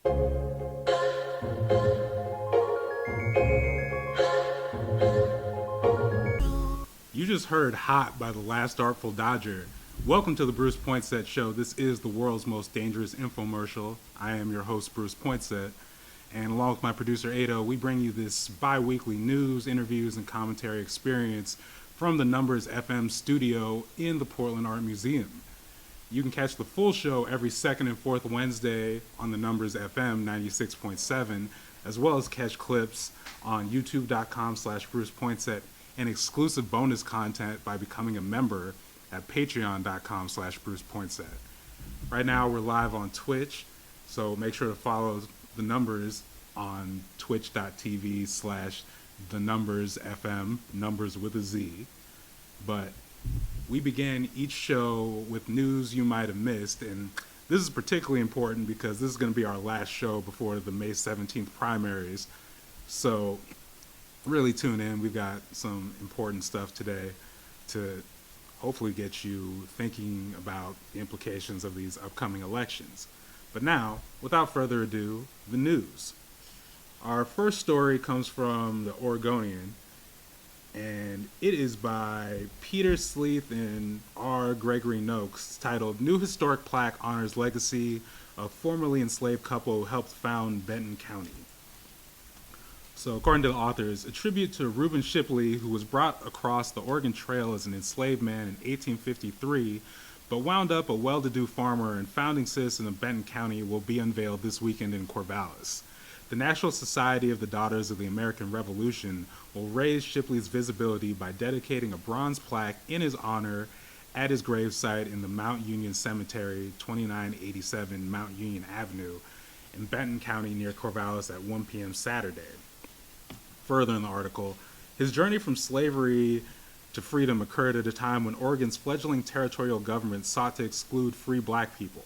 You just heard Hot by The Last Artful Dodger. Welcome to the Bruce Poinsette Show. This is the world's most dangerous infomercial. I am your host, Bruce Poinsette. And along with my producer, Ado, we bring you this bi-weekly news, interviews, and commentary experience from the Numbers FM studio in the Portland Art Museum. You can catch the full show every second and fourth Wednesday on the Numbers FM 96.7, as well as catch clips on youtube.com/Bruce Poinsette and exclusive bonus content by becoming a member at patreon.com/Bruce Poinsette. Right now, we're live on Twitch, so make sure to follow the Numbers on twitch.tv/the Numbers FM, numbers with a Z. But we began each show with news you might have missed, and this is particularly important because this is going to be our last show before the May 17th primaries. So really tune in. We've got some important stuff today to hopefully get you thinking about the implications of these upcoming elections. But now, without further ado, the news. Our first story comes from the Oregonian, and it is by Peter Sleeth and R. Gregory Noakes, titled New Historic Plaque Honors Legacy of Formerly Enslaved Couple Who Helped Found Benton County. So according to the authors, a tribute to Reuben Shipley, who was brought across the Oregon Trail as an enslaved man in 1853, but wound up a well-to-do farmer and founding citizen of Benton County, will be unveiled this weekend in Corvallis. The National Society of the Daughters of the American Revolution will raise Shipley's visibility by dedicating a bronze plaque in his honor at his gravesite in the Mount Union Cemetery, 2987 Mount Union Avenue, in Benton County near Corvallis at 1 p.m. Saturday. Further in the article, his journey from slavery to freedom occurred at a time when Oregon's fledgling territorial government sought to exclude free black people.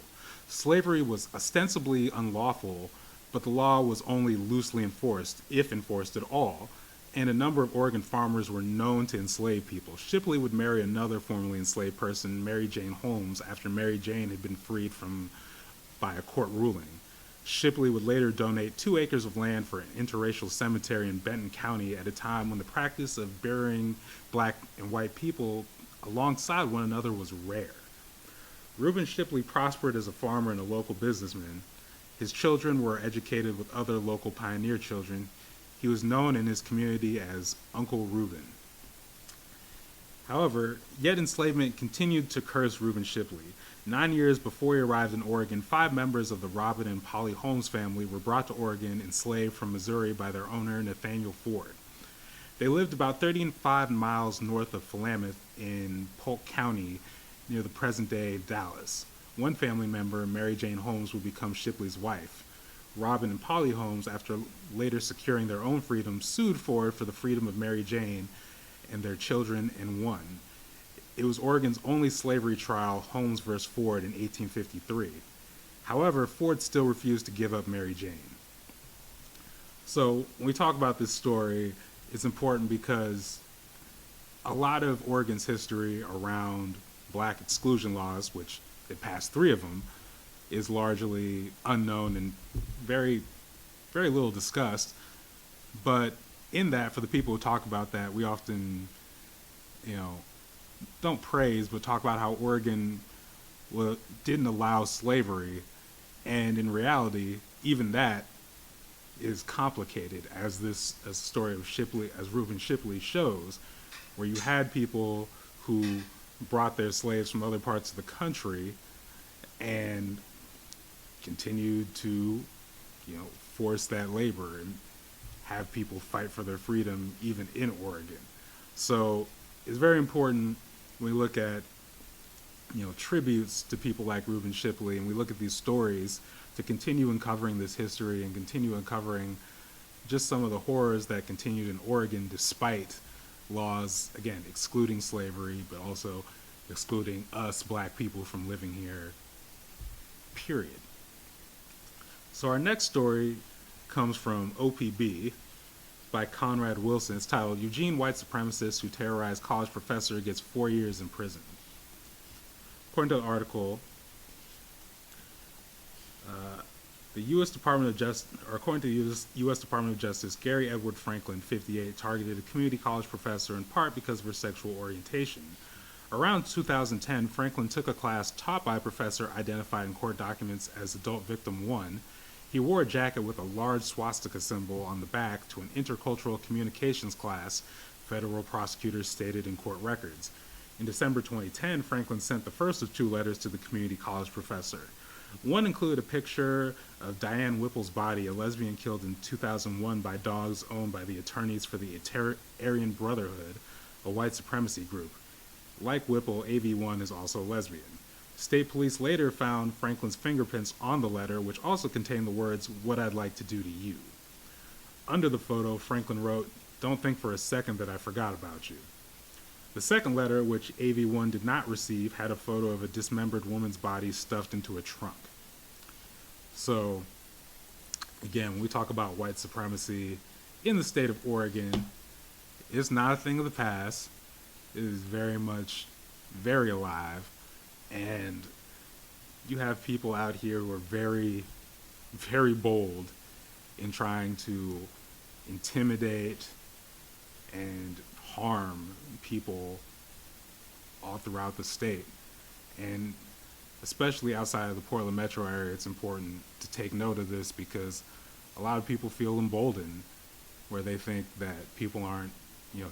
Slavery was ostensibly unlawful, but the law was only loosely enforced, if enforced at all, and a number of Oregon farmers were known to enslave people. Shipley would marry another formerly enslaved person, Mary Jane Holmes, after Mary Jane had been freed by a court ruling. Shipley would later donate 2 acres of land for an interracial cemetery in Benton County at a time when the practice of burying black and white people alongside one another was rare. Reuben Shipley prospered as a farmer and a local businessman. His children were educated with other local pioneer children. He was known in his community as Uncle Reuben. However, yet enslavement continued to curse Reuben Shipley. 9 years before he arrived in Oregon, 5 members of the Robin and Polly Holmes family were brought to Oregon enslaved from Missouri by their owner, Nathaniel Ford. They lived about 35 miles north of Philomath in Polk County, near the present-day Dallas. One family member, Mary Jane Holmes, would become Shipley's wife. Robin and Polly Holmes, after later securing their own freedom, sued Ford for the freedom of Mary Jane and their children and won. It was Oregon's only slavery trial, Holmes versus Ford, in 1853. However, Ford still refused to give up Mary Jane. So when we talk about this story, it's important because a lot of Oregon's history around black exclusion laws, which they passed 3 of them, is largely unknown and very, very little discussed. But in that, for the people who talk about that, we often, don't praise, but talk about how Oregon didn't allow slavery. And in reality, even that is complicated, as the story of Shipley, as Reuben Shipley shows, where you had people who brought their slaves from other parts of the country and continued to, force that labor and have people fight for their freedom even in Oregon. So it's very important when we look at, tributes to people like Reuben Shipley, and we look at these stories, to continue uncovering this history and continue uncovering just some of the horrors that continued in Oregon despite laws, again, excluding slavery, but also excluding us black people from living here, period. So our next story comes from OPB by Conrad Wilson. It's titled, Eugene White Supremacist Who Terrorized College Professor Gets 4 Years in Prison. According to the article, The U.S. Department of Justice, or according to the U.S. Department of Justice, Gary Edward Franklin, 58, targeted a community college professor in part because of her sexual orientation. Around 2010, Franklin took a class taught by a professor identified in court documents as Adult Victim 1. He wore a jacket with a large swastika symbol on the back to an intercultural communications class, federal prosecutors stated in court records. In December 2010, Franklin sent the first of 2 letters to the community college professor. One included a picture of Diane Whipple's body, a lesbian killed in 2001 by dogs owned by the attorneys for the Aryan Brotherhood, a white supremacy group. Like Whipple, AV1 is also lesbian. State police later found Franklin's fingerprints on the letter, which also contained the words, "What I'd like to do to you." Under the photo, Franklin wrote, "Don't think for a second that I forgot about you." The second letter, which AV1 did not receive, had a photo of a dismembered woman's body stuffed into a trunk. So, again, when we talk about white supremacy in the state of Oregon, it's not a thing of the past. It is very much, very alive. And you have people out here who are very, very bold in trying to intimidate and harm people all throughout the state. And especially outside of the Portland metro area, it's important to take note of this because a lot of people feel emboldened where they think that people aren't,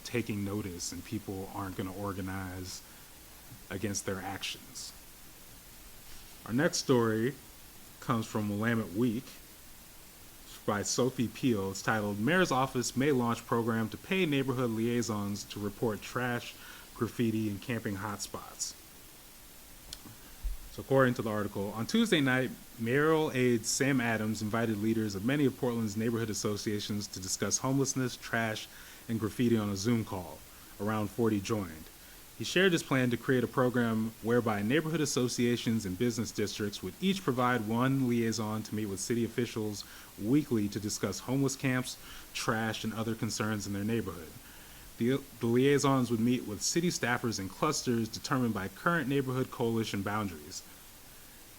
taking notice and people aren't going to organize against their actions. Our next story comes from Willamette Week by Sophie Peel. It's titled, "Mayor's Office May Launch Program to Pay Neighborhood Liaisons to Report Trash, Graffiti, and Camping Hotspots." So according to the article, on Tuesday night, mayoral aide Sam Adams invited leaders of many of Portland's neighborhood associations to discuss homelessness, trash, and graffiti on a Zoom call. Around 40 joined. He shared his plan to create a program whereby neighborhood associations and business districts would each provide one liaison to meet with city officials weekly to discuss homeless camps, trash, and other concerns in their neighborhood. The liaisons would meet with city staffers in clusters determined by current neighborhood coalition boundaries.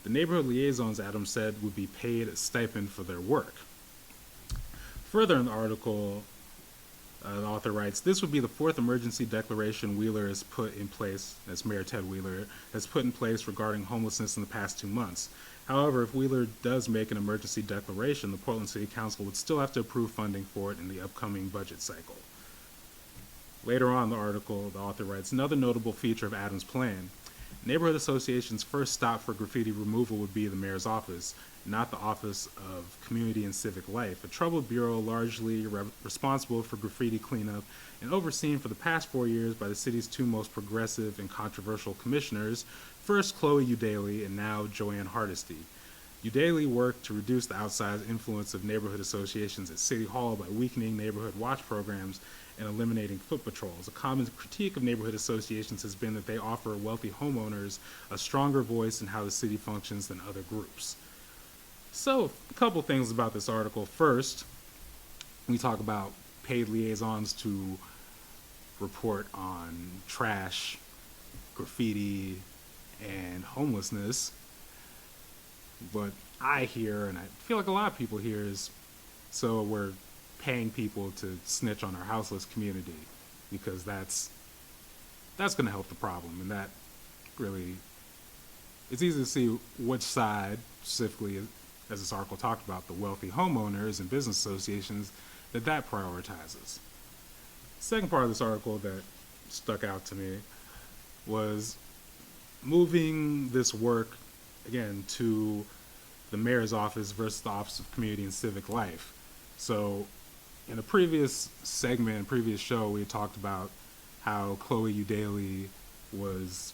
The neighborhood liaisons, Adams said, would be paid a stipend for their work. Further in the article, the author writes, "This would be the 4th emergency declaration Wheeler has put in place," that's Mayor Ted Wheeler, has put in place regarding homelessness in the past 2 months. However, if Wheeler does make an emergency declaration, the Portland City Council would still have to approve funding for it in the upcoming budget cycle. Later on in the article, the author writes, "Another notable feature of Adams' plan, neighborhood associations' first stop for graffiti removal would be the mayor's office, not the Office of Community and Civic Life, a troubled bureau largely responsible for graffiti cleanup and overseen for the past 4 years by the city's 2 most progressive and controversial commissioners, first Chloe Eudaly and now Joanne Hardesty. Eudaly worked to reduce the outsized influence of neighborhood associations at City Hall by weakening neighborhood watch programs and eliminating foot patrols. A common critique of neighborhood associations has been that they offer wealthy homeowners a stronger voice in how the city functions than other groups." So, a couple things about this article. First, we talk about paid liaisons to report on trash, graffiti, and homelessness. What I hear, and I feel like a lot of people hear, is so we're paying people to snitch on our houseless community because that's going to help the problem. And that really, it's easy to see which side, specifically, as this article talked about, the wealthy homeowners and business associations, that prioritizes. Second part of this article that stuck out to me was moving this work, again, to the mayor's office versus the Office of Community and Civic Life. So in a previous segment, previous show, we had talked about how Chloe Eudaly was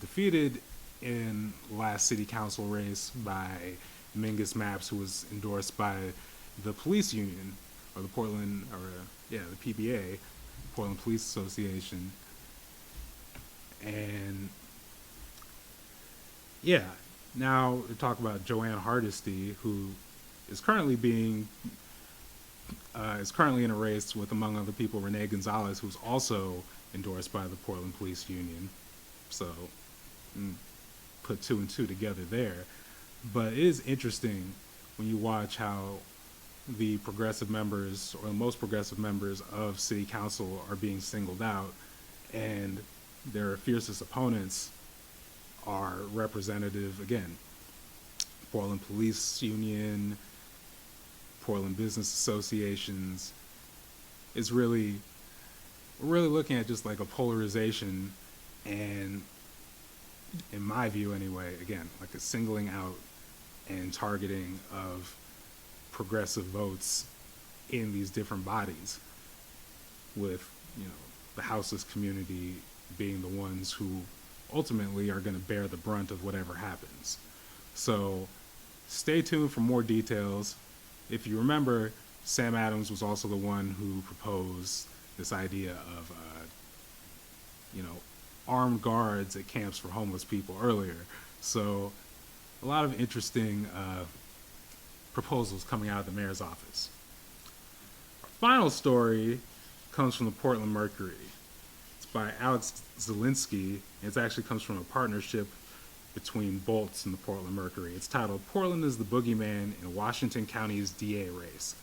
defeated in last city council race by Mingus Maps, who was endorsed by the police union, or the the PBA, Portland Police Association. And now we talk about Joanne Hardesty, who is currently in a race with, among other people, Renee Gonzalez, who's also endorsed by the Portland Police Union. So put 2 and 2 together there. But it is interesting when you watch how the progressive members, or the most progressive members of city council, are being singled out, and their fiercest opponents are representative, again, Portland Police Union, Portland Business Associations. It's really, we're really looking at just like a polarization, and in my view anyway, again, like a singling out and targeting of progressive votes in these different bodies, with, you know, the houseless community being the ones who ultimately are going to bear the brunt of whatever happens. So stay tuned for more details. If you remember, Sam Adams was also the one who proposed this idea of, armed guards at camps for homeless people earlier. So a lot of interesting proposals coming out of the mayor's office. Our final story comes from the Portland Mercury. It's by Alex Zielinski. It actually comes from a partnership between Bolts and the Portland Mercury. It's titled, "Portland is the Boogeyman in Washington County's DA Race."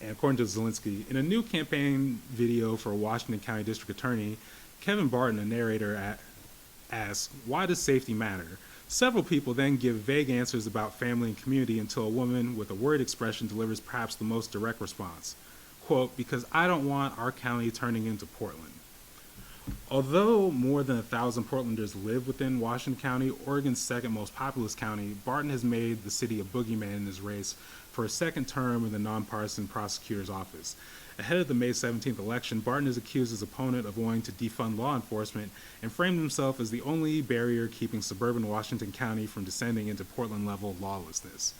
And according to Zielinski, in a new campaign video for a Washington County District Attorney, Kevin Barton, a narrator, asks, "Why does safety matter?" Several people then give vague answers about family and community until a woman with a worried expression delivers perhaps the most direct response. Quote, "Because I don't want our county turning into Portland." Although more than 1,000 Portlanders live within Washington County, Oregon's second most populous county, Barton has made the city a boogeyman in his race for a second term in the nonpartisan prosecutor's office. Ahead of the May 17th election, Barton has accused his opponent of wanting to defund law enforcement and framed himself as the only barrier keeping suburban Washington County from descending into Portland-level lawlessness.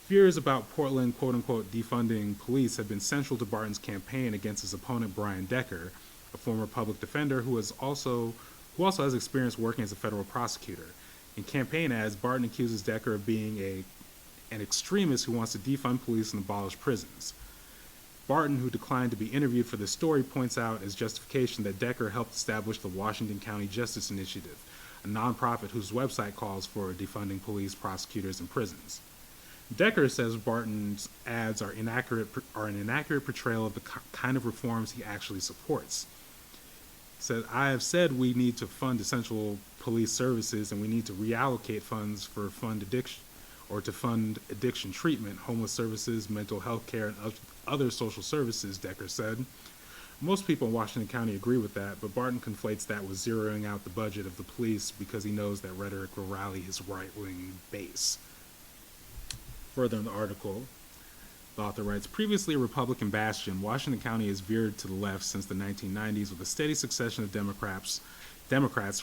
Fears about Portland, quote-unquote, defunding police have been central to Barton's campaign against his opponent, Brian Decker, a former public defender who also has experience working as a federal prosecutor. In campaign ads, Barton accuses Decker of being an extremist who wants to defund police and abolish prisons. Barton, who declined to be interviewed for this story, points out as justification that Decker helped establish the Washington County Justice Initiative, a nonprofit whose website calls for defunding police, prosecutors, and prisons. Decker says Barton's ads are an inaccurate portrayal of the kind of reforms he actually supports. Said, "I have said we need to fund essential police services and we need to reallocate funds for fund addiction treatment, homeless services, mental health care, and other social services," Decker said. Most people in Washington County agree with that, but Barton conflates that with zeroing out the budget of the police because he knows that rhetoric will rally his right-wing base. Further in the article, the author writes, "Previously a Republican bastion, Washington County has veered to the left since the 1990s with a steady succession of Democrats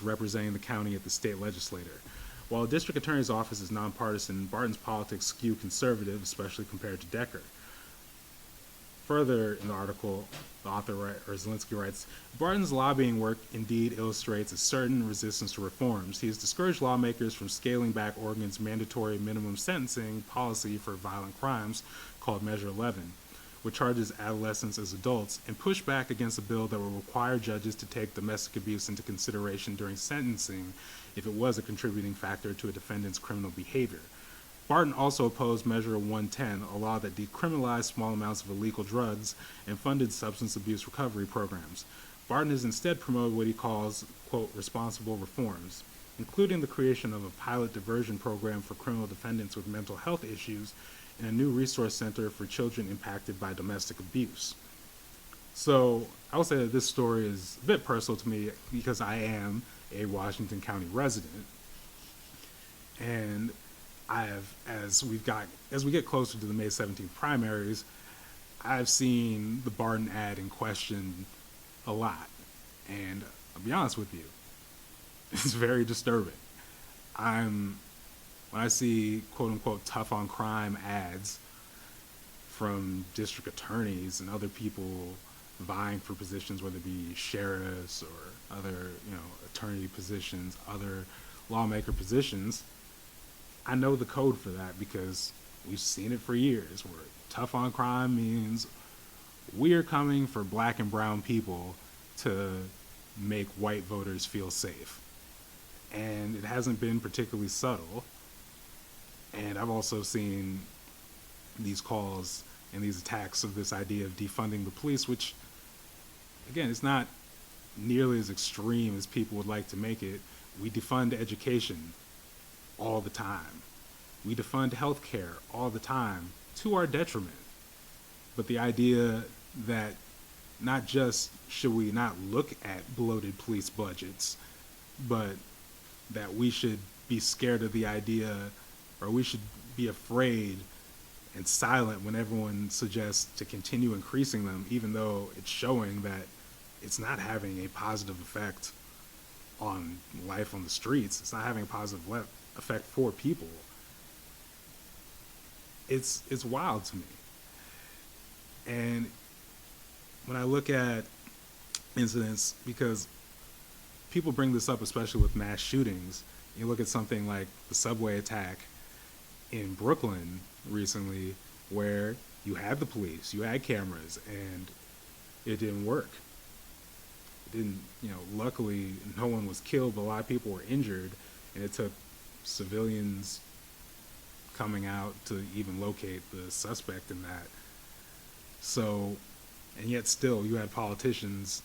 representing the county at the state legislature. While the district attorney's office is nonpartisan, Barton's politics skew conservative, especially compared to Decker." Further in the article, the author, Zielinski, writes, "Barton's lobbying work indeed illustrates a certain resistance to reforms. He has discouraged lawmakers from scaling back Oregon's mandatory minimum sentencing policy for violent crimes called Measure 11, which charges adolescents as adults, and pushed back against a bill that will require judges to take domestic abuse into consideration during sentencing if it was a contributing factor to a defendant's criminal behavior. Barton also opposed Measure 110, a law that decriminalized small amounts of illegal drugs and funded substance abuse recovery programs. Barton has instead promoted what he calls, quote, responsible reforms, including the creation of a pilot diversion program for criminal defendants with mental health issues and a new resource center for children impacted by domestic abuse." So I will say that this story is a bit personal to me because I am a Washington County resident, and as we get closer to the May 17th primaries, I've seen the Barton ad in question a lot, and I'll be honest with you, it's very disturbing. When I see quote unquote tough on crime ads from district attorneys and other people vying for positions, whether it be sheriffs or other, attorney positions, other lawmaker positions, I know the code for that because we've seen it for years, where tough on crime means we're coming for black and brown people to make white voters feel safe. And it hasn't been particularly subtle. And I've also seen these calls and these attacks of this idea of defunding the police, which, again, it's not nearly as extreme as people would like to make it. We defund education all the time. We defund healthcare all the time, to our detriment. But the idea that not just should we not look at bloated police budgets, but that we should be scared of the idea, or we should be afraid and silent when everyone suggests to continue increasing them, even though it's showing that it's not having a positive effect on life on the streets. It's not having a positive effect for people. It's wild to me. And when I look at incidents, because people bring this up, especially with mass shootings, you look at something like the subway attack in Brooklyn recently, where you had the police, you had cameras, and it didn't work. It didn't, luckily no one was killed, but a lot of people were injured, and it took civilians coming out to even locate the suspect in that. So, and yet still you had politicians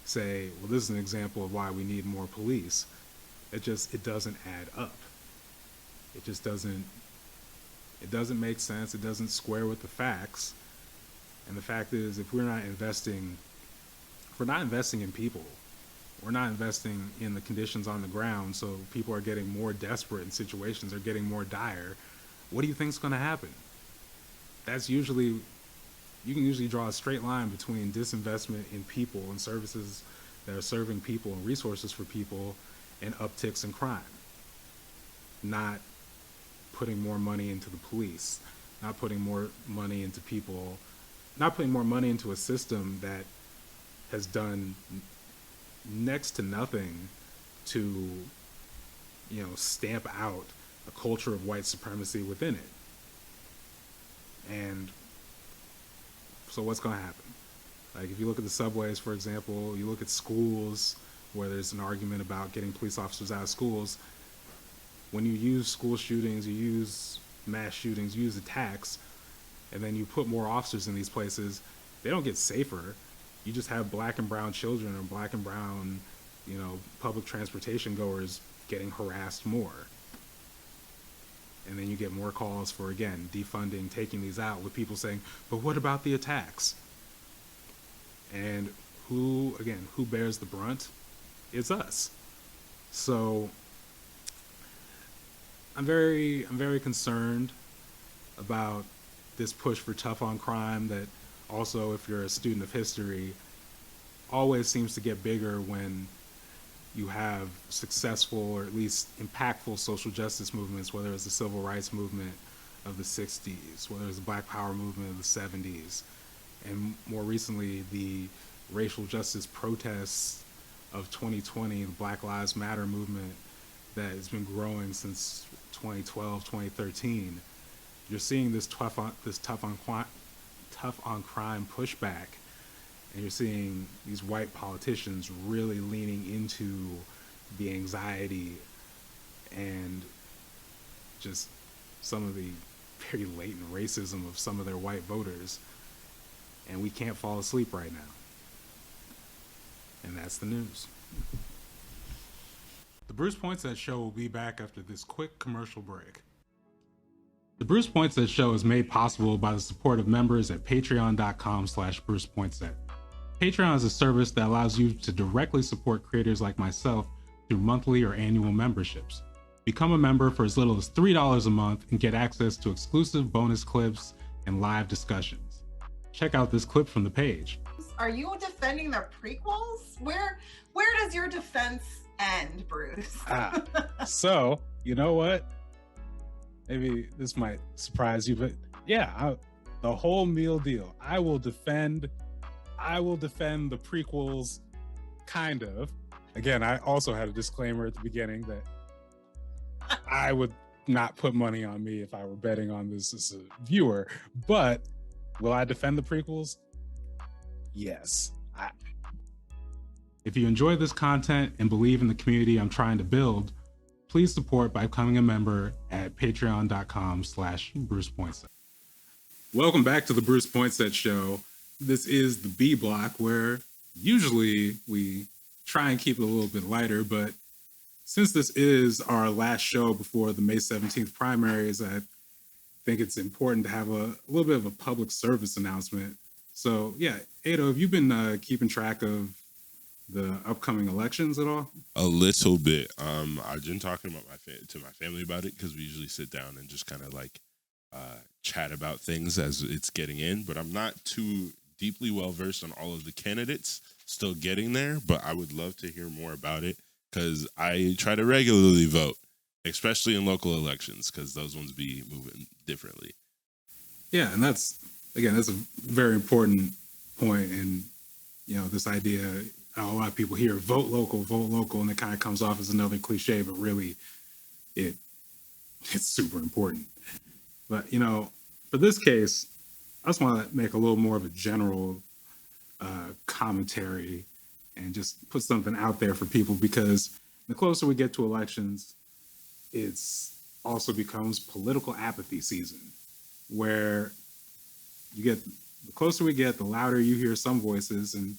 say, well, this is an example of why we need more police. It doesn't add up. It just doesn't make sense. It doesn't square with the facts. And the fact is, if we're not investing in people, we're not investing in the conditions on the ground, so people are getting more desperate and situations are getting more dire, what do you think is going to happen? You can usually draw a straight line between disinvestment in people and services that are serving people and resources for people and upticks in crime. Not putting more money into the police, not putting more money into people, not putting more money into a system that has done next to nothing to, stamp out a culture of white supremacy within it. And so what's going to happen? Like, if you look at the subways, for example, you look at schools where there's an argument about getting police officers out of schools. When you use school shootings, you use mass shootings, you use attacks, and then you put more officers in these places, they don't get safer. You just have black and brown children or black and brown, public transportation goers getting harassed more. And then you get more calls for, again, defunding, taking these out, with people saying, but what about the attacks? And who bears the brunt? It's us. So I'm very concerned about this push for tough on crime that also, if you're a student of history, always seems to get bigger when you have successful or at least impactful social justice movements, whether it's the civil rights movement of the 60s, whether it's the Black Power movement of the 70s, and more recently the racial justice protests of 2020, the Black Lives Matter movement that has been growing since 2012, 2013. You're seeing this tough on crime pushback. And you're seeing these white politicians really leaning into the anxiety and just some of the very latent racism of some of their white voters. And we can't fall asleep right now. And that's the news. The Bruce Poinsette Show will be back after this quick commercial break. The Bruce Poinsette Show is made possible by the support of members at patreon.com/BrucePoinsette. Patreon is a service that allows you to directly support creators like myself through monthly or annual memberships. Become a member for as little as $3 a month and get access to exclusive bonus clips and live discussions. Check out this clip from the page. Are you defending the prequels? Where does your defense end, Bruce? So, you know what? Maybe this might surprise you, but yeah, the whole meal deal. I will defend the prequels, kind of. Again, I also had a disclaimer at the beginning that I would not put money on me if I were betting on this as a viewer, but will I defend the prequels? Yes. If you enjoy this content and believe in the community I'm trying to build, please support by becoming a member at patreon.com/Bruce Poinsette. Welcome back to the Bruce Poinsette Show. This is the B block, where usually we try and keep it a little bit lighter, but since this is our last show before the May 17th primaries, I think it's important to have a little bit of a public service announcement. So yeah, Ado, have you been keeping track of the upcoming elections at all? A little bit. I've been talking about to my family about it, because we usually sit down and just kind of like chat about things as it's getting in. But I'm not too deeply well versed on all of the candidates. Still getting there, but I would love to hear more about it, because I try to regularly vote, especially in local elections, because those ones be moving differently. Yeah, and that's a very important point. And this idea, a lot of people hear vote local, and it kind of comes off as another cliche, but really it's super important. But for this case, I just want to make a little more of a general commentary and just put something out there for people, because the closer we get to elections, it's also becomes political apathy season, where the closer we get, the louder you hear some voices, and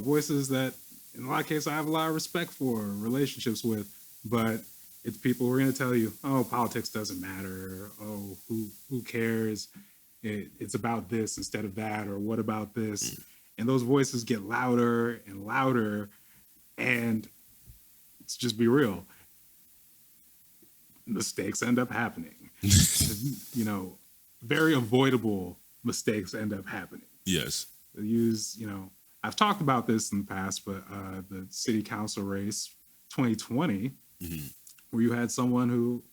voices that in a lot of cases I have a lot of respect for, relationships with, but it's people who are going to tell you, oh, politics doesn't matter, oh, who cares, it's about this instead of that, or what about this? And those voices get louder and louder, and let's just be real, mistakes end up happening. Very avoidable mistakes end up happening. Yes. I've talked about this in the past, but the city council race 2020, where you had someone who,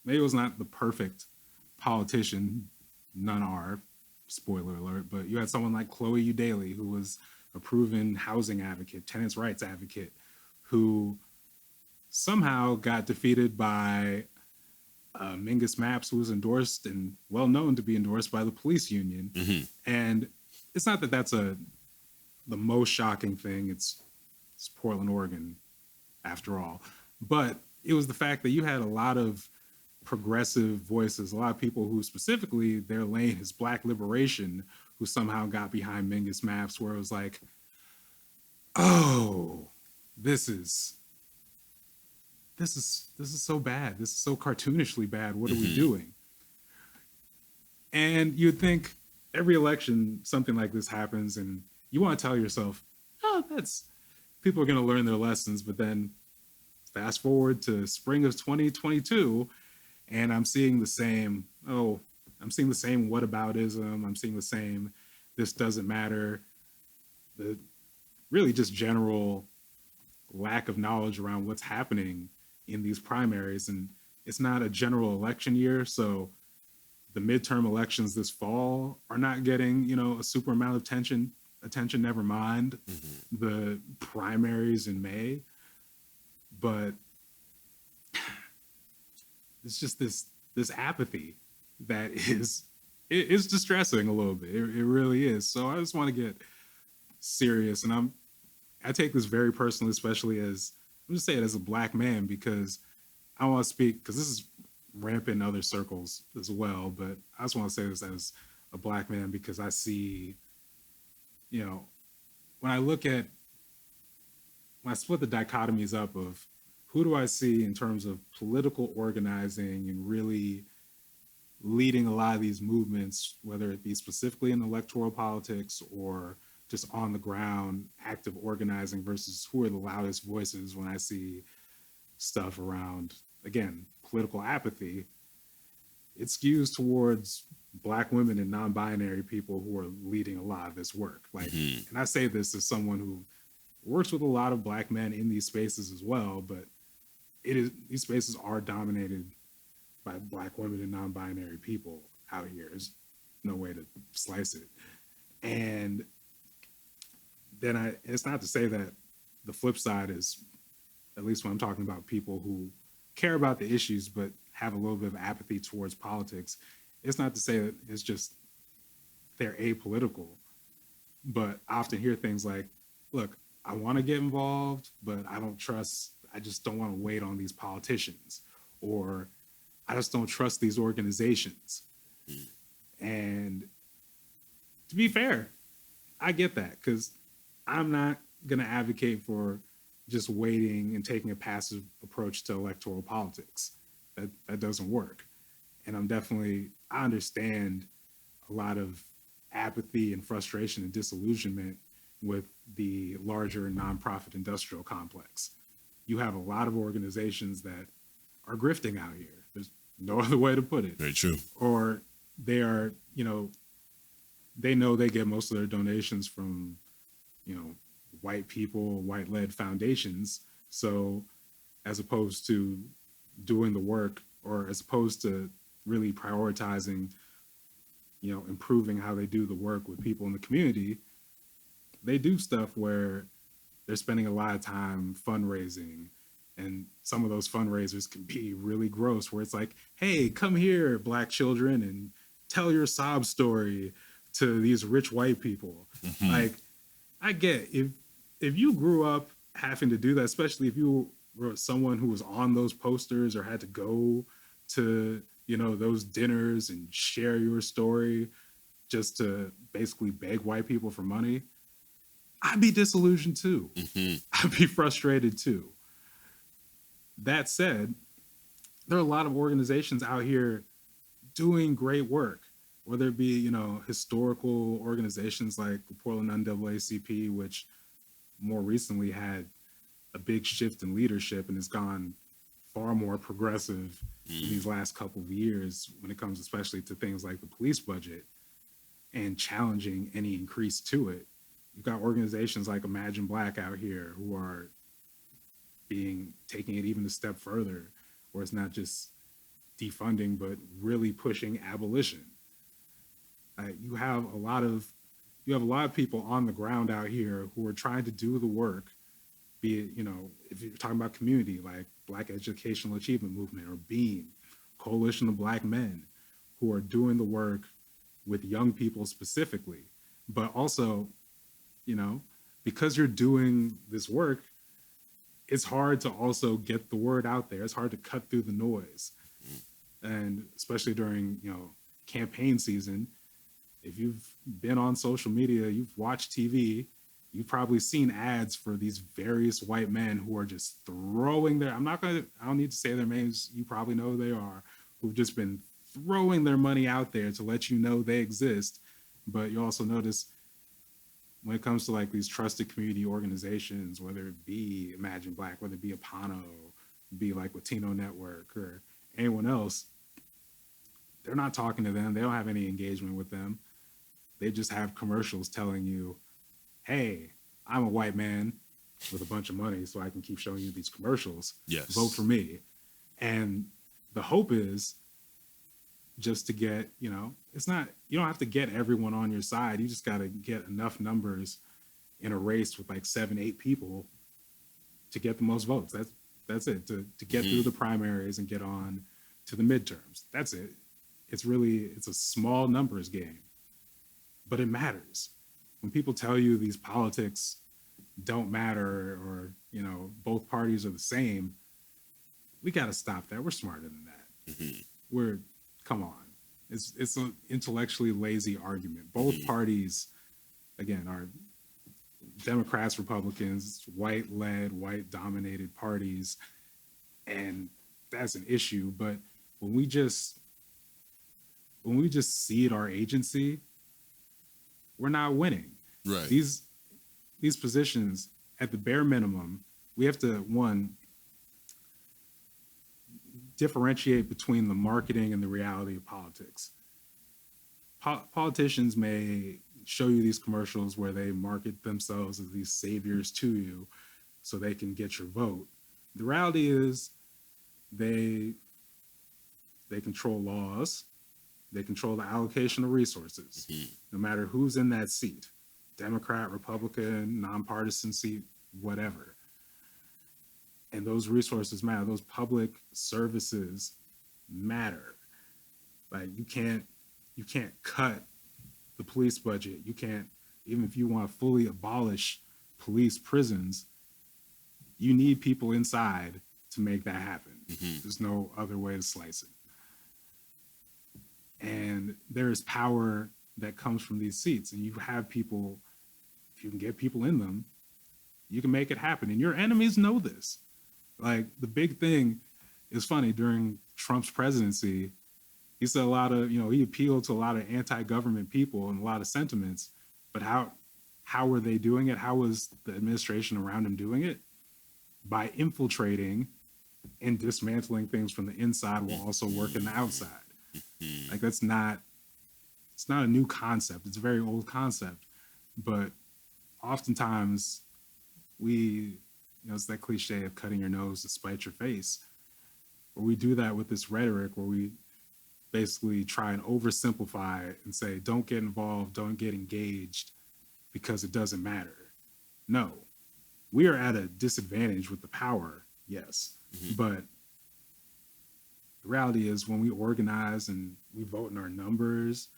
maybe was not the perfect politician, none are, spoiler alert, but you had someone like Chloe Eudaly, who was a proven housing advocate, tenants' rights advocate, who somehow got defeated by Mingus Mapps, who was endorsed and well known to be endorsed by the police union. And it's not that that's the most shocking thing. It's Portland, Oregon, after all. But it was the fact that you had a lot of progressive voices, a lot of people who specifically their lane is Black liberation, who somehow got behind Mingus Mapps, where it was like, oh, this is so bad. This is so cartoonishly bad. What are we doing? And you'd think every election, something like this happens, and you want to tell yourself, oh, people are going to learn their lessons. But then fast forward to spring of 2022, and I'm seeing the same whataboutism. I'm seeing the same, this doesn't matter. The really just general lack of knowledge around what's happening in these primaries. And it's not a general election year, so the midterm elections this fall are not getting a super amount of attention, never mind the primaries in May. But it's just this apathy that is distressing a little bit. It really is. So I just want to get serious, and I take this very personally, especially as I'm just saying as a Black man, because I want to speak, because this is rampant in other circles as well, but I just want to say this as a Black man, because I see, when I split the dichotomies up of who do I see in terms of political organizing and really leading a lot of these movements, whether it be specifically in electoral politics or just on the ground, active organizing, versus who are the loudest voices when I see stuff around, again, political apathy, it skews towards Black women and non-binary people who are leading a lot of this work. And I say this as someone who works with a lot of Black men in these spaces as well, but these spaces are dominated by Black women and non-binary people out here. There's no way to slice it. And then it's not to say that the flip side is, at least when I'm talking about people who care about the issues but have a little bit of apathy towards politics, it's not to say that it's just they're apolitical, but I often hear things like, look, I want to get involved, but I don't trust I just don't want to wait on these politicians, or I just don't trust these organizations. And to be fair, I get that, because I'm not going to advocate for just waiting and taking a passive approach to electoral politics. That doesn't work. And I understand a lot of apathy and frustration and disillusionment with the larger nonprofit industrial complex. You have a lot of organizations that are grifting out here. There's no other way to put it. Very true. Or they are, they know they get most of their donations from, white people, white-led foundations. So as opposed to doing the work, or as opposed to really prioritizing, improving how they do the work with people in the community, they do stuff where they're spending a lot of time fundraising. And some of those fundraisers can be really gross, where it's like, hey, come here, Black children, and tell your sob story to these rich white people. Like, I get, if you grew up having to do that, especially if you were someone who was on those posters or had to go to, those dinners and share your story just to basically beg white people for money, I'd be disillusioned too. I'd be frustrated too. That said, there are a lot of organizations out here doing great work, whether it be, historical organizations like the Portland NAACP, which more recently had a big shift in leadership and has gone far more progressive in these last couple of years when it comes especially to things like the police budget and challenging any increase to it. You've got organizations like Imagine Black out here who are taking it even a step further, where it's not just defunding, but really pushing abolition. You have a lot of people on the ground out here who are trying to do the work, be it, if you're talking about community, like Black Educational Achievement Movement or BEAM, Coalition of Black Men, who are doing the work with young people specifically. But also, because you're doing this work, it's hard to also get the word out there. It's hard to cut through the noise. And especially during, campaign season, if you've been on social media, you've watched TV, you've probably seen ads for these various white men who are just throwing I don't need to say their names, you probably know who they are, who've just been throwing their money out there to let you know they exist. But you also notice when it comes to like these trusted community organizations, whether it be Imagine Black, whether it be Apano, be like Latino Network or anyone else, they're not talking to them. They don't have any engagement with them. They just have commercials telling you, hey, I'm a white man with a bunch of money, so I can keep showing you these commercials. Yes. Vote for me. And the hope is just to get, it's not, you don't have to get everyone on your side. You just got to get enough numbers in a race with like 7-8 people to get the most votes. That's it, to get through the primaries and get on to the midterms. That's it. It's a small numbers game, but it matters. When people tell you these politics don't matter, or, both parties are the same, we got to stop that. We're smarter than that. Come on. It's an intellectually lazy argument. Both parties, again, are Democrats, Republicans, white-led, white-dominated parties, and that's an issue. But when we just cede our agency, we're not winning. Right. These positions, at the bare minimum, we have to, one, differentiate between the marketing and the reality of politics. Politicians may show you these commercials where they market themselves as these saviors to you so they can get your vote. The reality is they control laws. They control the allocation of resources, no matter who's in that seat, Democrat, Republican, nonpartisan seat, whatever. And those resources matter. Those public services matter. Like you can't cut the police budget. You can't, even if you want to fully abolish police prisons, You need people inside to make that happen. Mm-hmm. There's no other way to slice it. And there is power that comes from these seats, and you have people, if you can get people in them, you can make it happen. And your enemies know this. Like, the big thing is funny, during Trump's presidency, he said a lot of, he appealed to a lot of anti-government people and a lot of sentiments, but how were they doing it? How was the administration around him doing it? By infiltrating and dismantling things from the inside while also working the outside. Like, it's not a new concept. It's a very old concept, but oftentimes it's that cliche of cutting your nose to spite your face, where we do that with this rhetoric where we basically try and oversimplify and say, don't get involved, don't get engaged because it doesn't matter. No, we are at a disadvantage with the power, yes, but the reality is when we organize and we vote in our numbers,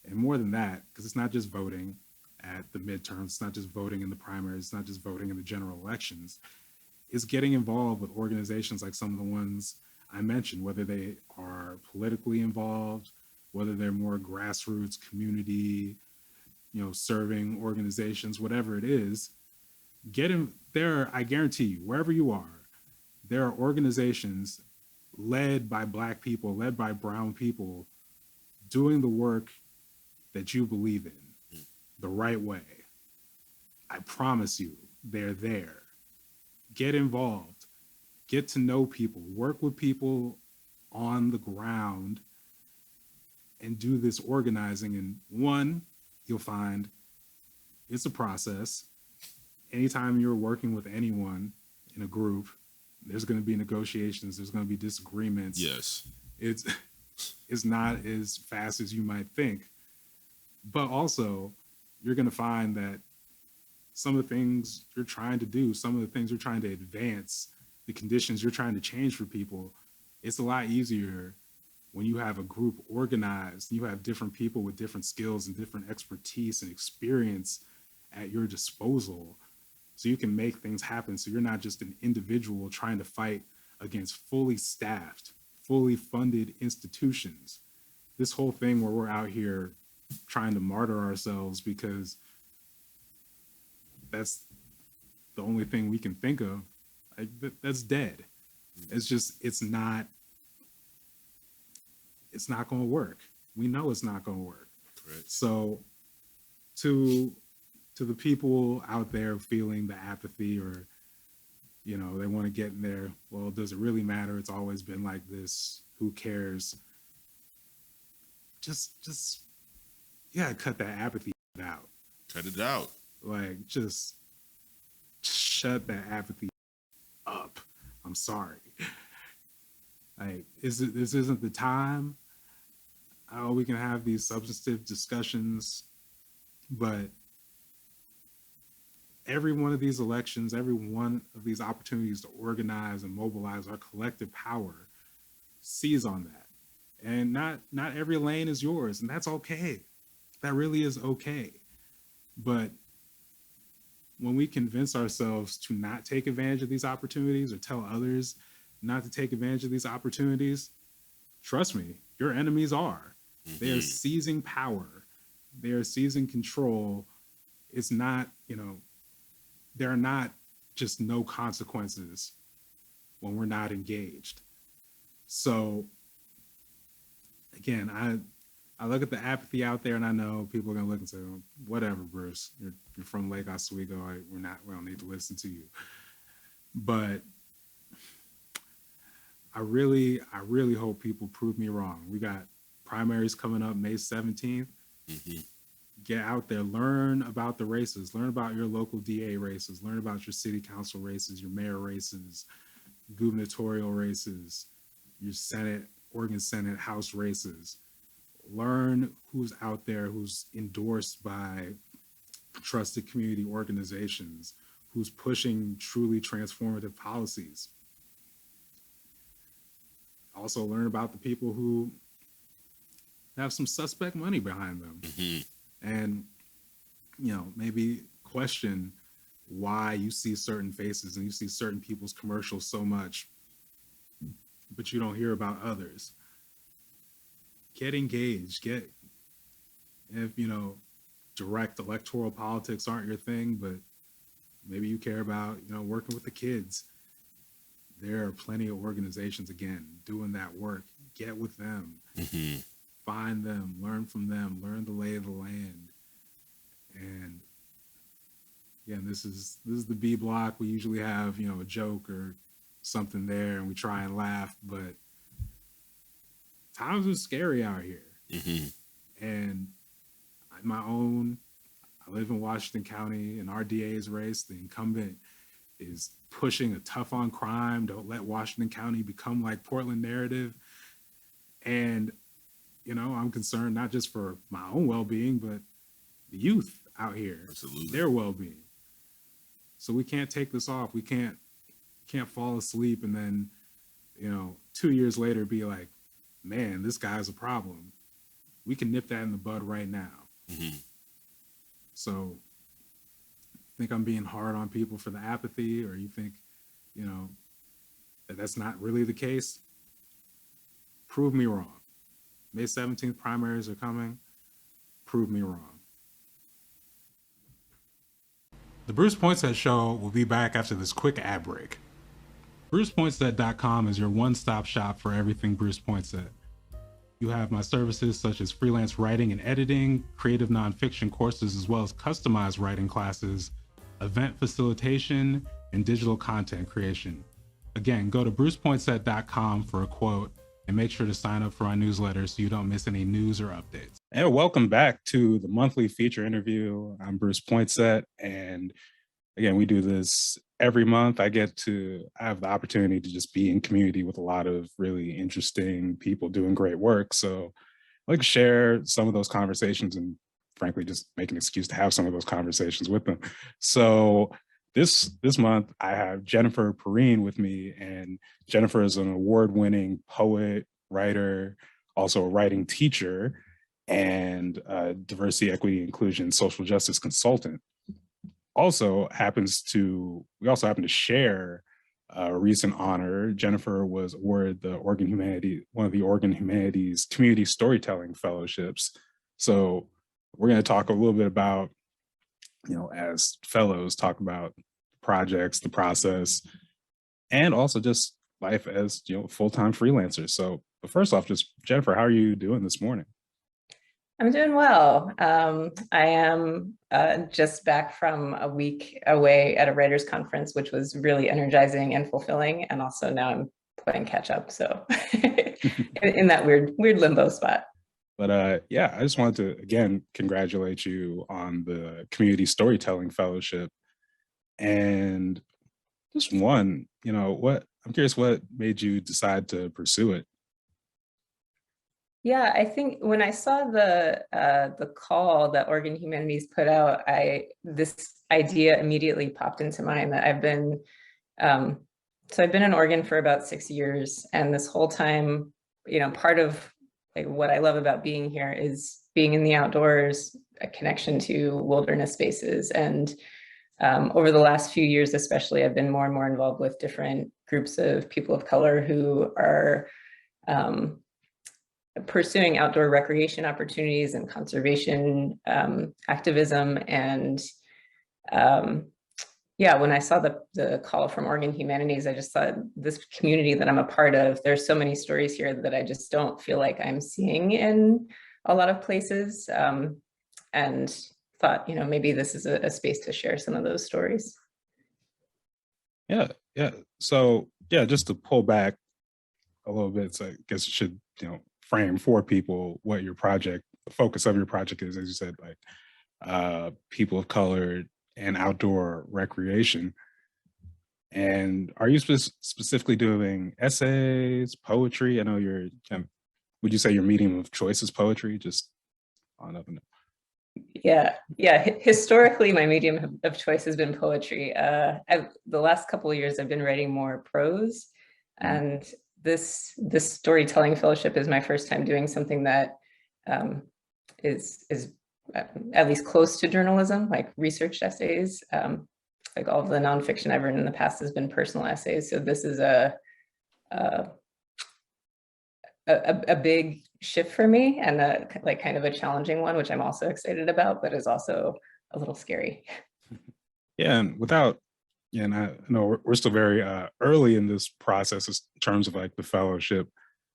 and more than that, because it's not just voting at the midterms, it's not just voting in the primaries, it's not just voting in the general elections, it's getting involved with organizations like some of the ones I mentioned, whether they are politically involved, whether they're more grassroots, community, serving organizations, whatever it is. Get in there. I guarantee you, wherever you are, there are organizations led by Black people, led by brown people, doing the work that you believe in the right way. I promise you, they're there. Get involved, get to know people, work with people on the ground, and do this organizing. And one, you'll find it's a process. Anytime you're working with anyone in a group, there's going to be negotiations, there's going to be disagreements. Yes. It's not as fast as you might think. But also, you're going to find that some of the things you're trying to do, some of the things you're trying to advance, the conditions you're trying to change for people, it's a lot easier when you have a group organized, you have different people with different skills and different expertise and experience at your disposal, so you can make things happen. So you're not just an individual trying to fight against fully staffed, fully funded institutions. This whole thing where we're out here trying to martyr ourselves because that's the only thing we can think of, like, that's dead. It's not going to work. We know it's not going to work. Right. So to the people out there feeling the apathy, or they want to get in there, well, does it really matter? It's always been like this. Who cares? Just you gotta cut that apathy out. Cut it out. Like, just shut that apathy up. I'm sorry. Like, this isn't the time. Oh, we can have these substantive discussions, but every one of these elections, every one of these opportunities to organize and mobilize our collective power, seize on that. And not every lane is yours, and that's okay. That really is okay. But when we convince ourselves to not take advantage of these opportunities, or tell others not to take advantage of these opportunities, trust me, your enemies are. They are seizing power. They are seizing control. It's not, there are not just no consequences when we're not engaged. So again, I look at the apathy out there, and I know people are going to look and say, whatever, Bruce, you're from Lake Oswego. We don't need to listen to you. But I really hope people prove me wrong. We got primaries coming up May 17th. Get out there, learn about the races, learn about your local DA races, learn about your city council races, your mayor races, gubernatorial races, your Senate, Oregon Senate, House races. Learn who's out there, who's endorsed by trusted community organizations, who's pushing truly transformative policies. Also learn about the people who have some suspect money behind them. And, maybe question why you see certain faces and you see certain people's commercials so much, but you don't hear about others. Get engaged. If, direct electoral politics aren't your thing, but maybe you care about, working with the kids. There are plenty of organizations, again, doing that work. Get with them, find them, learn from them, learn the lay of the land. And again, this is the B block. We usually have, a joke or something there and we try and laugh, but times are scary out here. And I live in Washington County, in our DA's race, the incumbent is pushing a tough on crime, don't let Washington County become like Portland narrative. And, I'm concerned not just for my own well-being, but the youth out here, Absolutely. Their well-being. So we can't take this off. We can't fall asleep and then, 2 years later be like, man, this guy's a problem. We can nip that in the bud right now. So think I'm being hard on people for the apathy, or you think, that that's not really the case? Prove me wrong. May 17th primaries are coming. Prove me wrong. The Bruce Poinsette Show will be back after this quick ad break. BrucePoinsette.com is your one-stop shop for everything Bruce Poinsette. You have my services such as freelance writing and editing, creative nonfiction courses, as well as customized writing classes, event facilitation, and digital content creation. Again, go to BrucePoinsette.com for a quote and make sure to sign up for our newsletter so you don't miss any news or updates. And welcome back to the monthly feature interview. I'm Bruce Poinsette, and again, we do this every month. I have the opportunity to just be in community with a lot of really interesting people doing great work. So I like to share some of those conversations and frankly, just make an excuse to have some of those conversations with them. So this month I have Jennifer Perrine with me, and Jennifer is an award-winning poet, writer, also a writing teacher, and a diversity, equity, inclusion, social justice consultant. We also happen to share a recent honor. Jennifer was awarded one of the Oregon Humanities Community Storytelling Fellowships. So we're going to talk a little bit about, as fellows, talk about projects, the process, and also just life as, full-time freelancers. So, but first off, just Jennifer, how are you doing this morning? I'm doing well. I am just back from a week away at a writers' conference, which was really energizing and fulfilling. And also now I'm playing catch up. So in that weird limbo spot. But I just wanted to, again, congratulate you on the Community Storytelling Fellowship. And just one, I'm curious what made you decide to pursue it? Yeah, I think when I saw the call that Oregon Humanities put out, this idea immediately popped into mind that I've been in Oregon for about 6 years, and this whole time, part of what I love about being here is being in the outdoors, a connection to wilderness spaces, and over the last few years, especially, I've been more and more involved with different groups of people of color who are pursuing outdoor recreation opportunities and conservation activism. And when I saw the call from Oregon Humanities, I just thought, this community that I'm a part of, there's so many stories here that I just don't feel like I'm seeing in a lot of places. And thought, maybe this is a space to share some of those stories. Yeah. So just to pull back a little bit, so I guess it should, frame for people what the focus of your project is, as you said, people of color and outdoor recreation. And are you specifically doing essays, poetry? I know would you say your medium of choice is poetry? Just on up and up. Yeah. Historically, my medium of choice has been poetry. The last couple of years, I've been writing more prose, and this storytelling fellowship is my first time doing something that is at least close to journalism, like research essays. like all of the nonfiction I've written in the past has been personal essays. So this is a big shift for me, and like kind of a challenging one, which I'm also excited about, but is also a little scary. Yeah, and without, yeah, and I know we're still very early in this process in terms of like the fellowship,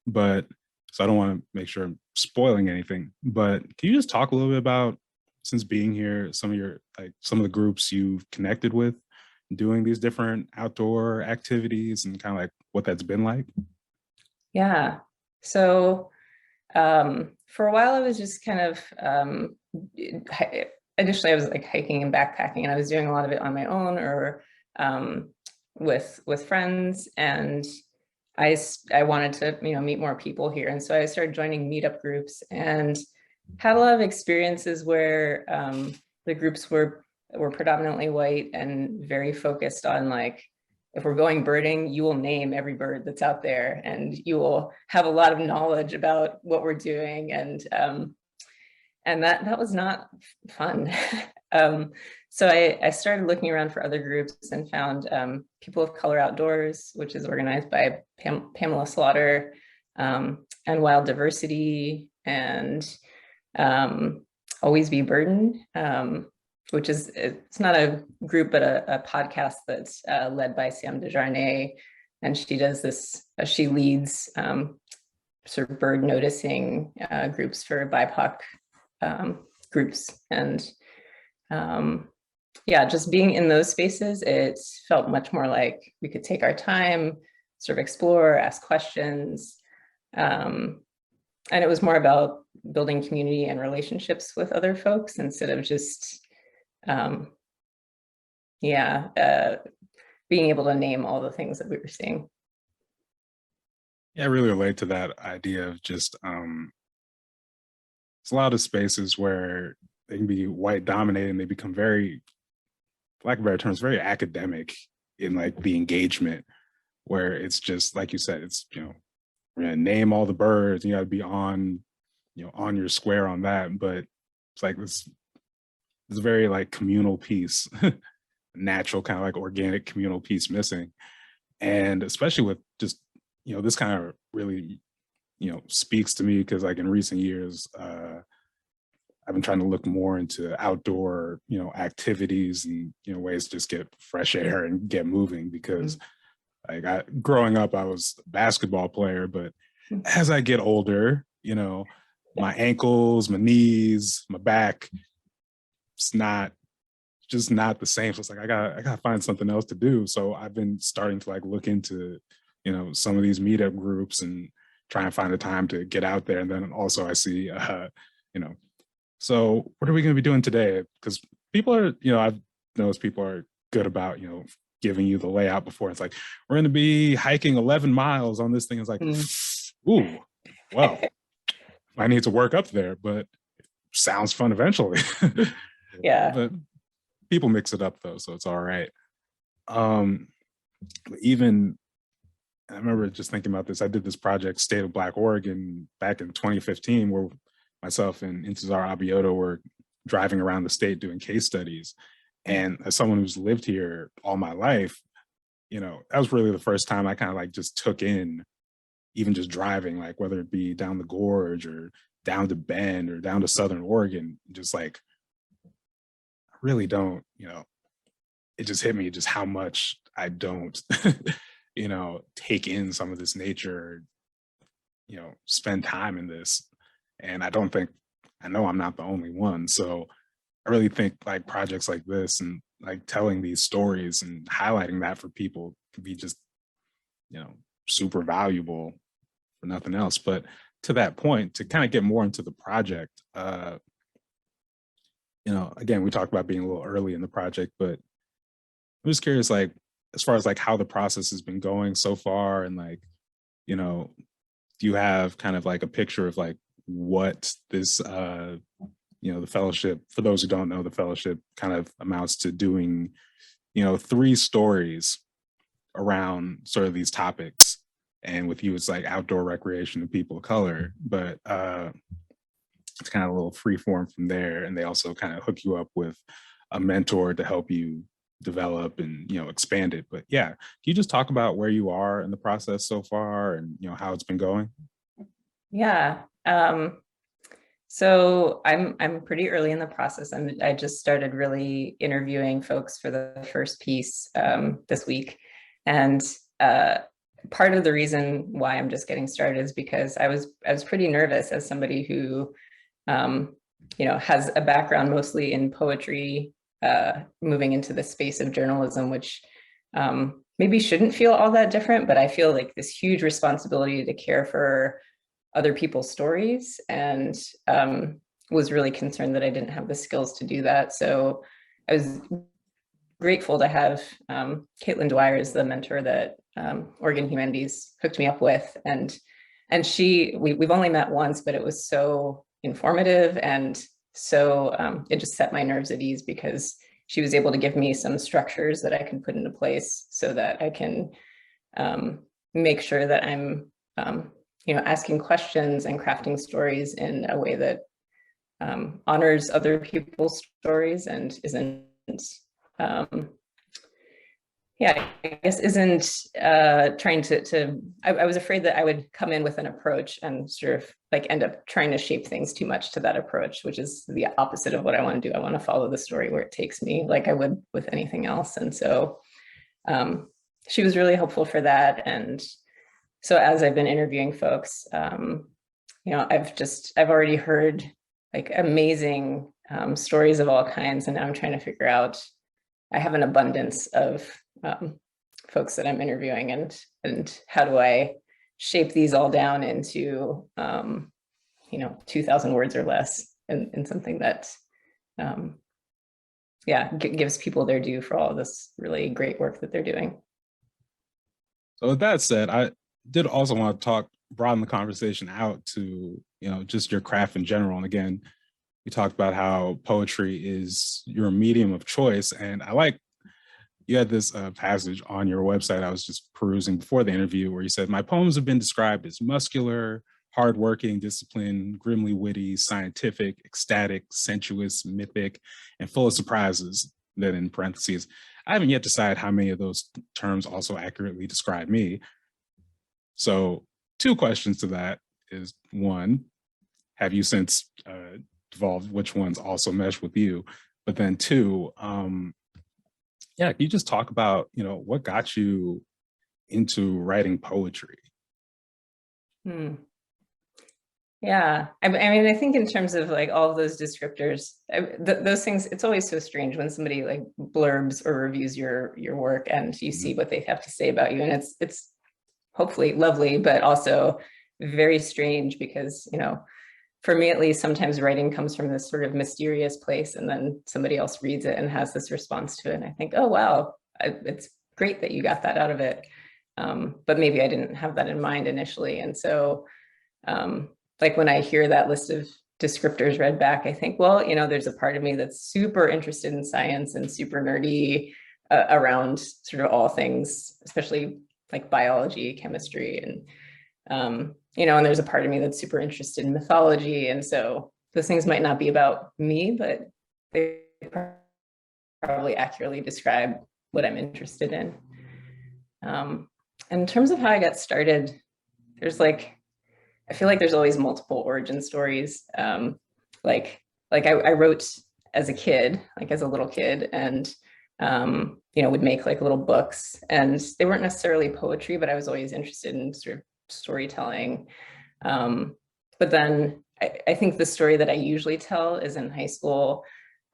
but so I don't want to make sure I'm spoiling anything. But can you just talk a little bit about, since being here, some of the groups you've connected with, doing these different outdoor activities, and kind of like what that's been like? Yeah. So for a while, I was just kind of initially I was like hiking and backpacking, and I was doing a lot of it on my own or with friends. And I wanted to meet more people here, and so I started joining meetup groups and had a lot of experiences where the groups were predominantly white and very focused on like, if we're going birding, you will name every bird that's out there, and you will have a lot of knowledge about what we're doing, and that was not fun. So I started looking around for other groups and found People of Color Outdoors, which is organized by Pamela Slaughter, and Wild Diversity, and Always Be Burden, which is, it's not a group, but a podcast that's led by Sam Desjarnais. And she does this, she leads sort of bird noticing groups for BIPOC groups. And yeah, just being in those spaces, it felt much more like we could take our time, sort of explore, ask questions. And it was more about building community and relationships with other folks instead of just, being able to name all the things that we were seeing. Yeah, I really relate to that idea of just it's a lot of spaces where they can be white dominated and they become very, for lack of better terms, very academic in like the engagement, where it's just like you said, it's we're gonna name all the birds, you gotta be on on your square on that. But it's like this very like communal piece, natural kind of like organic communal piece missing. And especially with just this kind of really speaks to me, because like in recent years I've been trying to look more into outdoor activities and ways to just get fresh air and get moving, because like growing up I was a basketball player, but as I get older, my ankles, my knees, my back, it's just not the same. So it's like I gotta find something else to do. So I've been starting to like look into some of these meetup groups and try and find the time to get out there. And then also I see so what are we going to be doing today? Because people are I've noticed people are good about giving you the layout before. It's like, we're going to be hiking 11 miles on this thing. It's like, ooh, well, I need to work up there, but it sounds fun eventually. Yeah. But people mix it up though, so it's all right. Even I remember just thinking about this. I did this project, State of Black Oregon, back in 2015, where myself and Intezar Abiyoto were driving around the state doing case studies. And as someone who's lived here all my life, that was really the first time I kind of like just took in, even just driving, like whether it be down the gorge or down to Bend or down to Southern Oregon, just like, I really don't, it just hit me just how much I don't, take in some of this nature, spend time in this. And I know I'm not the only one. So I really think like projects like this and like telling these stories and highlighting that for people could be just, super valuable for nothing else. But to that point, to kind of get more into the project, again, we talked about being a little early in the project, but I'm just curious, like, as far as like how the process has been going so far, and like, do you have kind of like a picture of like what this, the fellowship, for those who don't know, the fellowship kind of amounts to doing, 3 stories around sort of these topics. And with you, it's like outdoor recreation and people of color, but it's kind of a little free form from there. And they also kind of hook you up with a mentor to help you, develop and, expand it. But yeah, can you just talk about where you are in the process so far and, how it's been going? Yeah. So I'm pretty early in the process. I just started really interviewing folks for the first piece this week. And part of the reason why I'm just getting started is because I was pretty nervous as somebody who has a background mostly in poetry, moving into the space of journalism, which maybe shouldn't feel all that different, but I feel like this huge responsibility to care for other people's stories, and was really concerned that I didn't have the skills to do that. So I was grateful to have Caitlin Dwyer as the mentor that Oregon Humanities hooked me up with. And we've only met once, but it was so informative, and so it just set my nerves at ease because she was able to give me some structures that I can put into place so that I can make sure that I'm asking questions and crafting stories in a way that honors other people's stories and isn't, I guess isn't trying to I was afraid that I would come in with an approach and sort of like end up trying to shape things too much to that approach, which is the opposite of what I want to do. I want to follow the story where it takes me, like I would with anything else. And so she was really helpful for that. And so as I've been interviewing folks, I've already heard like amazing stories of all kinds, and now I'm trying to figure out, I have an abundance of folks that I'm interviewing, and how do I shape these all down into 2,000 words or less in something that gives people their due for all this really great work that they're doing. So with that said, I did also want to broaden the conversation out to, just your craft in general. And again, we talked about how poetry is your medium of choice. And you had this passage on your website I was just perusing before the interview where you said, "My poems have been described as muscular, hardworking, disciplined, grimly witty, scientific, ecstatic, sensuous, mythic, and full of surprises." Then in parentheses, I haven't yet decided how many of those terms also accurately describe me. So 2 questions to that is, 1, have you since evolved which ones also mesh with you? But then 2, can you just talk about, what got you into writing poetry? Yeah, I mean, I think in terms of like all of those descriptors, those things, it's always so strange when somebody like blurbs or reviews your work and you see what they have to say about you, and it's hopefully lovely, but also very strange because, for me at least, sometimes writing comes from this sort of mysterious place, and then somebody else reads it and has this response to it, and I think, oh wow, it's great that you got that out of it, but maybe I didn't have that in mind initially. And so like when I hear that list of descriptors read back, I think, well, there's a part of me that's super interested in science and super nerdy around sort of all things, especially like biology, chemistry, and and there's a part of me that's super interested in mythology. And so those things might not be about me, but they probably accurately describe what I'm interested in. In terms of how I got started, I feel like there's always multiple origin stories. I wrote as a kid, like as a little kid, and would make like little books, and they weren't necessarily poetry, but I was always interested in sort of storytelling. But then I think the story that I usually tell is in high school.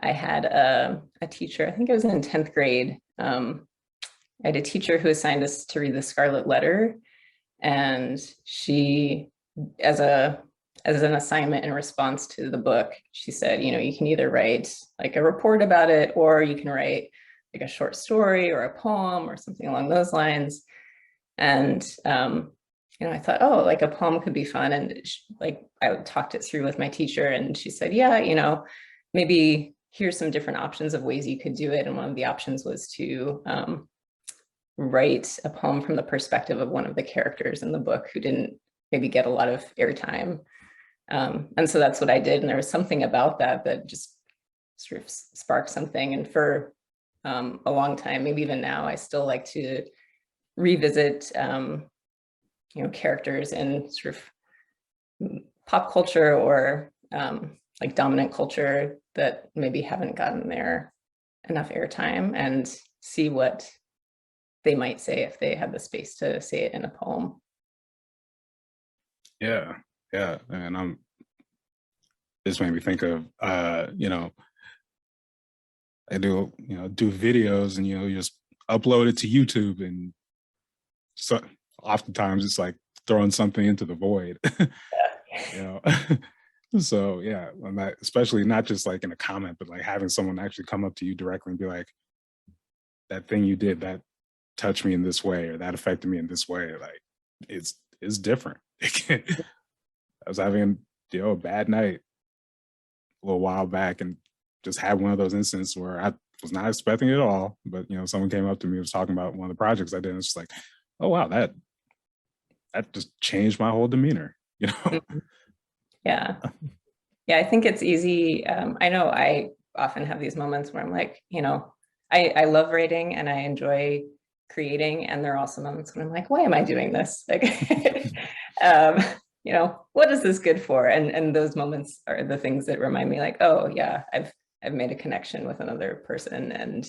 I had a teacher, I think I was in 10th grade. I had a teacher who assigned us to read The Scarlet Letter, and she, as an assignment in response to the book, she said, you can either write like a report about it, or you can write like a short story or a poem or something along those lines. And I thought, oh, like a poem could be fun. And I talked it through with my teacher, and she said, yeah, maybe here's some different options of ways you could do it. And one of the options was to write a poem from the perspective of one of the characters in the book who didn't maybe get a lot of airtime. And so that's what I did. And there was something about that just sort of sparked something. And for a long time. Maybe even now, I still like to revisit, characters in sort of pop culture or like dominant culture that maybe haven't gotten there enough airtime, and see what they might say if they had the space to say it in a poem. Yeah, yeah, and this made me think of I do videos, and you just upload it to YouTube, and so oftentimes it's like throwing something into the void. you know so yeah, when that, especially not just like in a comment, but like having someone actually come up to you directly and be like, that thing you did that touched me in this way, or that affected me in this way, like it's different. I was having a bad night a little while back, and just had one of those instances where I was not expecting it at all, but someone came up to me, was talking about one of the projects I did, and it's just like, oh wow, that just changed my whole demeanor. Yeah. Yeah, I think it's easy. I know I often have these moments where I'm like, I love writing and I enjoy creating. And there are also moments when I'm like, why am I doing this? Like, what is this good for? And those moments are the things that remind me like, oh yeah, I've made a connection with another person, and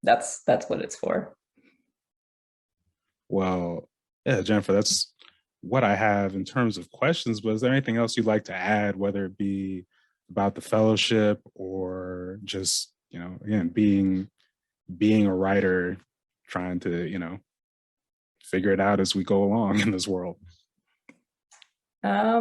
that's what it's for. Well, yeah, Jennifer, that's what I have in terms of questions, but is there anything else you'd like to add, whether it be about the fellowship or just, again, being a writer, trying to, figure it out as we go along in this world? Yeah,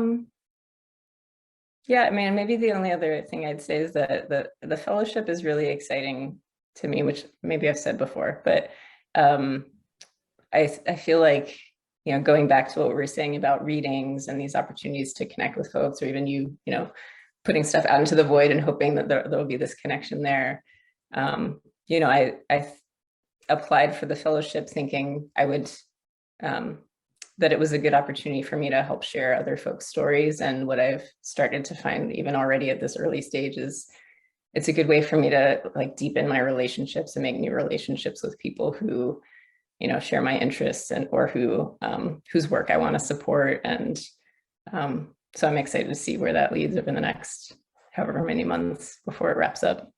I mean, maybe the only other thing I'd say is that the fellowship is really exciting to me, which maybe I've said before, but I feel like, going back to what we were saying about readings and these opportunities to connect with folks, or even putting stuff out into the void and hoping that there will be this connection there. I applied for the fellowship thinking I would, that it was a good opportunity for me to help share other folks' stories. And what I've started to find even already at this early stage is it's a good way for me to like deepen my relationships and make new relationships with people who, share my interests and or who whose work I want to support. And so I'm excited to see where that leads over the next however many months before it wraps up.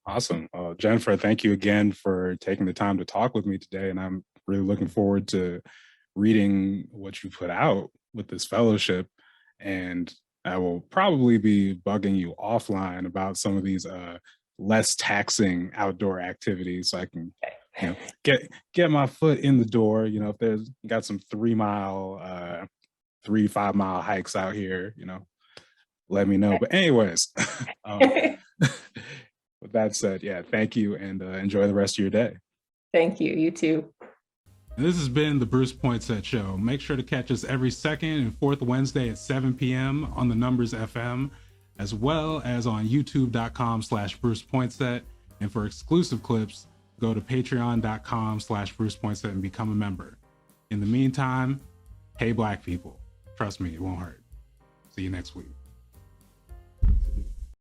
Awesome. Jennifer, thank you again for taking the time to talk with me today. And I'm really looking forward to reading what you put out with this fellowship. And I will probably be bugging you offline about some of these less taxing outdoor activities, so I can get my foot in the door. If there's got some 3-5 mile hikes out here, let me know. But anyways, with that said, yeah, thank you, and enjoy the rest of your day. Thank you. You too. And this has been the Bruce Poinsette Show. Make sure to catch us every second and fourth Wednesday at 7 p.m. on the Numbers FM, as well as on youtube.com/Bruce Poinsette. And for exclusive clips, go to patreon.com/Bruce Poinsette and become a member. In the meantime, hey Black people, trust me, it won't hurt. See you next week.